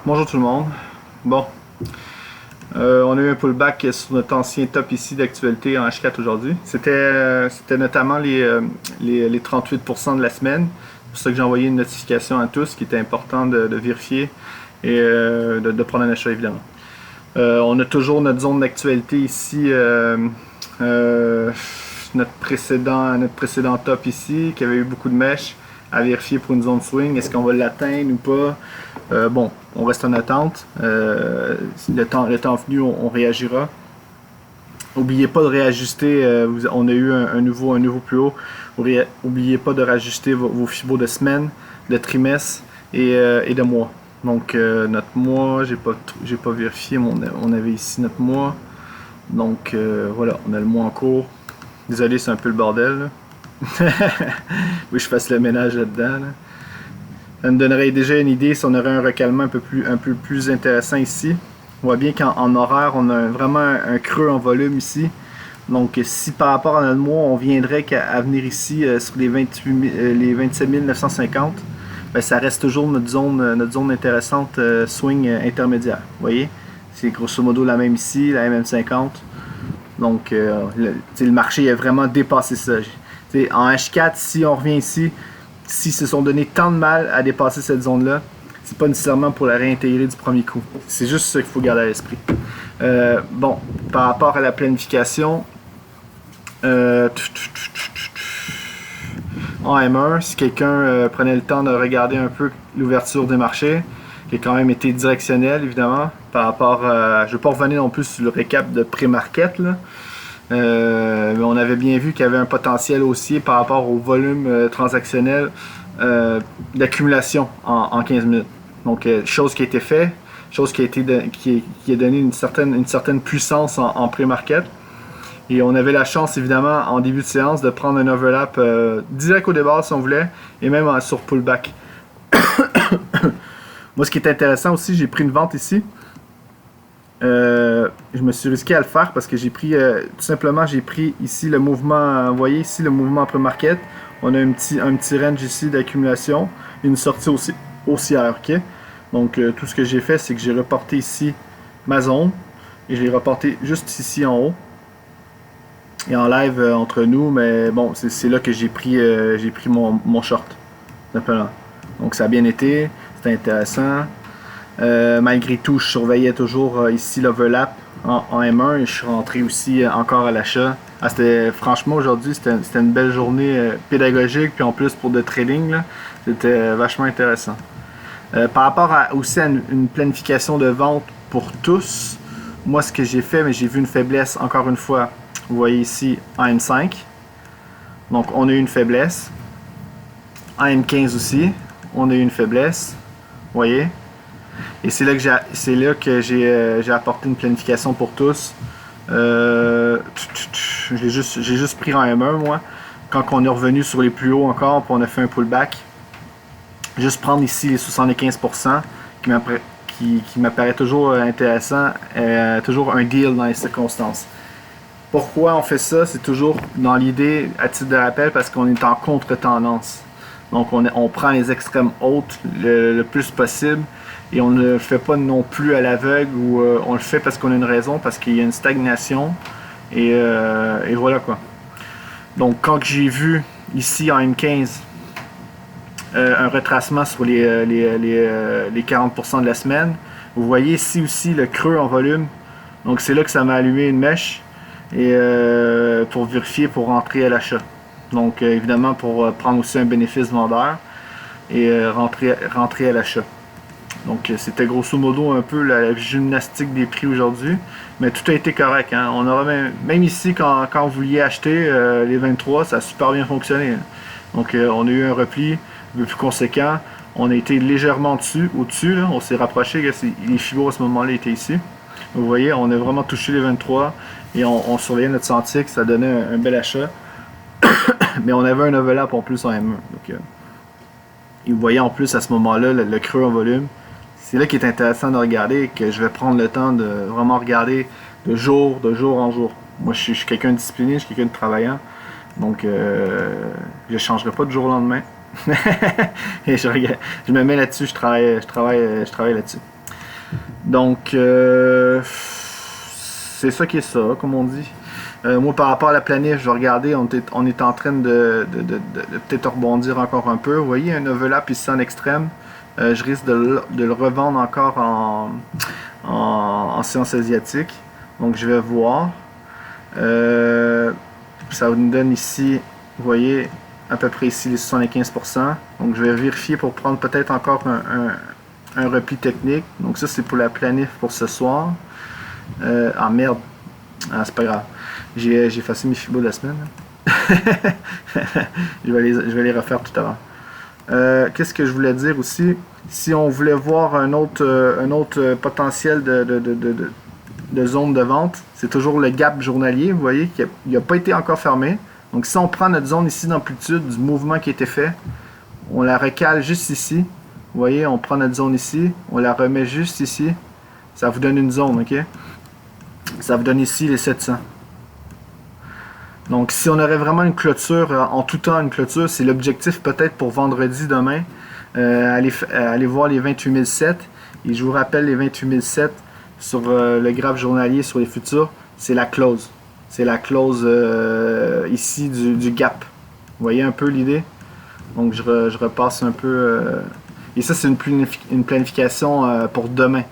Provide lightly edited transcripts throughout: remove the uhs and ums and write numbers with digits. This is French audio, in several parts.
Bonjour tout le monde. Bon, on a eu un pullback sur notre ancien top ici d'actualité en H4 aujourd'hui. C'était notamment les 38% de la semaine. C'est pour ça que j'ai envoyé une notification à tous qui était important de vérifier et de prendre un achat évidemment. On a toujours notre zone d'actualité ici, notre précédent top ici qui avait eu beaucoup de mèches à vérifier pour une zone swing. Est-ce qu'on va l'atteindre ou pas? Bon, on reste en attente. Le temps venu, on réagira. N'oubliez pas de réajuster. On a eu un nouveau plus haut. N'oubliez pas de réajuster vos fibos de semaine, de trimestre et de mois. Donc notre mois, j'ai pas vérifié, mais on avait ici notre mois. Donc voilà, on a le mois en cours. Désolé, c'est un peu le bordel. Là. Oui, je fasse le ménage là-dedans. Là. Ça me donnerait déjà une idée si on aurait un recalement un peu plus intéressant ici. On voit bien qu'en horaire, on a vraiment un creux en volume ici. Donc si par rapport à notre mois, on viendrait qu'à venir ici sur les 27 950, ben, ça reste toujours notre zone intéressante swing intermédiaire. Vous voyez? C'est grosso modo la même ici, la MM50. Donc le marché a vraiment dépassé ça. En H4, si on revient ici, s'ils se sont donné tant de mal à dépasser cette zone-là, c'est pas nécessairement pour la réintégrer du premier coup. C'est juste ça qu'il faut garder à l'esprit. Bon, par rapport à la planification, en M1, si quelqu'un prenait le temps de regarder un peu l'ouverture des marchés, qui a quand même été directionnelle, évidemment, par rapport à... Je ne vais pas revenir non plus sur le récap de pré-market, là. Mais on avait bien vu qu'il y avait un potentiel haussier par rapport au volume transactionnel d'accumulation en 15 minutes. Donc, chose qui a été faite, chose qui a donné une certaine puissance en pré-market. Et on avait la chance, évidemment, en début de séance, de prendre un overlap direct au départ, si on voulait, et même sur pullback. Moi, ce qui est intéressant aussi, j'ai pris une vente ici. Je me suis risqué à le faire parce que j'ai pris, tout simplement, j'ai pris ici le mouvement, vous voyez ici le mouvement après-market. On a un petit range ici d'accumulation, une sortie aussi haussière, ok? Donc, tout ce que j'ai fait, c'est que j'ai reporté ici ma zone et je l'ai reporté juste ici en haut. Et en live entre nous, mais bon, c'est là que j'ai pris mon short, simplement. Donc, ça a bien été, c'était intéressant. Malgré tout, je surveillais toujours ici l'overlap en M1 et je suis rentré aussi encore à l'achat. Franchement, aujourd'hui, c'était une belle journée pédagogique, puis en plus pour de trading, c'était vachement intéressant. Par rapport aussi à une planification de vente pour tous, moi ce que j'ai fait, mais j'ai vu une faiblesse encore une fois. Vous voyez ici en M5. Donc on a eu une faiblesse. En M15 aussi, on a eu une faiblesse. Vous voyez? Et c'est là que j'ai apporté une planification pour tous. J'ai juste pris en M1 moi. Quand on est revenu sur les plus hauts encore, puis on a fait un pullback. Juste prendre ici les 75% qui m'apparaît toujours intéressant, toujours un deal dans les circonstances. Pourquoi on fait ça? C'est toujours dans l'idée, à titre de rappel, parce qu'on est en contre-tendance. Donc on prend les extrêmes hautes le plus possible et on ne le fait pas non plus à l'aveugle ou on le fait parce qu'on a une raison, parce qu'il y a une stagnation et voilà quoi. Donc quand j'ai vu ici en M15 un retracement sur les 40% de la semaine, vous voyez ici aussi le creux en volume. Donc c'est là que ça m'a allumé une mèche et pour vérifier, pour rentrer à l'achat. Donc évidemment pour prendre aussi un bénéfice vendeur et rentrer à l'achat. Donc c'était grosso modo un peu la gymnastique des prix aujourd'hui, mais tout a été correct. Hein. On aura même ici quand vous vouliez acheter les 23, ça a super bien fonctionné. Hein. Donc on a eu un repli un peu plus conséquent. On a été légèrement au-dessus, on s'est rapproché, les fibos à ce moment-là étaient ici. Vous voyez, on a vraiment touché les 23 et on surveillait notre sentier, que ça donnait un bel achat. Mais on avait un overlap en plus en M1. Donc, et vous voyez en plus à ce moment-là le creux en volume. C'est là qui est intéressant de regarder et que je vais prendre le temps de vraiment regarder de jour en jour. Moi, je suis quelqu'un de discipliné, je suis quelqu'un de travaillant. Donc, je ne changerai pas de jour au lendemain. Et je me mets là-dessus, je travaille là-dessus. Donc, c'est ça qui est ça, comme on dit. Moi, par rapport à la planète, je vais regarder, on est en train de peut-être rebondir encore un peu. Vous voyez, un overlap ici en extrême. Je risque de le revendre encore en séance asiatique. Donc, je vais voir. Ça nous donne ici, vous voyez, à peu près ici les 75%. Donc, je vais vérifier pour prendre peut-être encore un repli technique. Donc, ça, c'est pour la planif pour ce soir. Ah merde. Ah, c'est pas grave. J'ai effacé mes fibos de la semaine. je vais les refaire tout à l'heure. Qu'est-ce que je voulais dire aussi? Si on voulait voir un autre potentiel de zone de vente, c'est toujours le gap journalier. Vous voyez qu'il n'a pas été encore fermé. Donc si on prend notre zone ici d'amplitude du mouvement qui a été fait, on la recale juste ici. Vous voyez, on prend notre zone ici, on la remet juste ici. Ça vous donne une zone, ok? Ça vous donne ici les 700. Donc si on aurait vraiment une clôture, en tout temps une clôture, c'est l'objectif peut-être pour vendredi demain. Aller voir les 28007. Et je vous rappelle les 28007 sur le graphe journalier sur les futurs, c'est la close. C'est la close ici du gap. Vous voyez un peu l'idée? Donc je repasse un peu. Et ça, c'est une planification pour demain.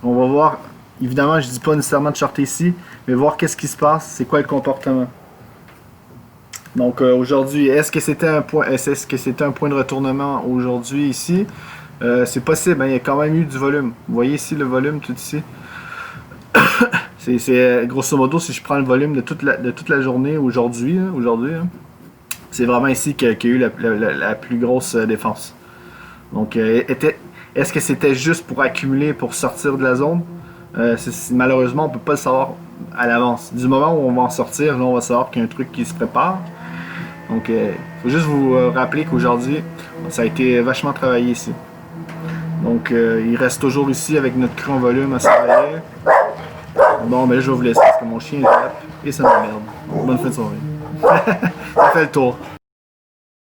On va voir. Évidemment, je ne dis pas nécessairement de shorter ici, mais voir qu'est-ce qui se passe, c'est quoi le comportement. Donc aujourd'hui, est-ce que c'était un point de retournement aujourd'hui ici? C'est possible, hein, il y a quand même eu du volume. Vous voyez ici le volume tout ici. c'est grosso modo, si je prends le volume de toute la journée aujourd'hui, hein, c'est vraiment ici qu'il y a eu la plus grosse défense. Donc est-ce que c'était juste pour accumuler, pour sortir de la zone? Malheureusement, on ne peut pas le savoir à l'avance. Du moment où on va en sortir, là, on va savoir qu'il y a un truc qui se prépare. Donc, il faut juste vous rappeler qu'aujourd'hui, ça a été vachement travaillé ici. Donc, il reste toujours ici avec notre cru en volume à surveiller. Bon, ben là, je vais vous laisser parce que mon chien est rap et ça m'emmerde. Bonne fin de soirée. Ça fait le tour.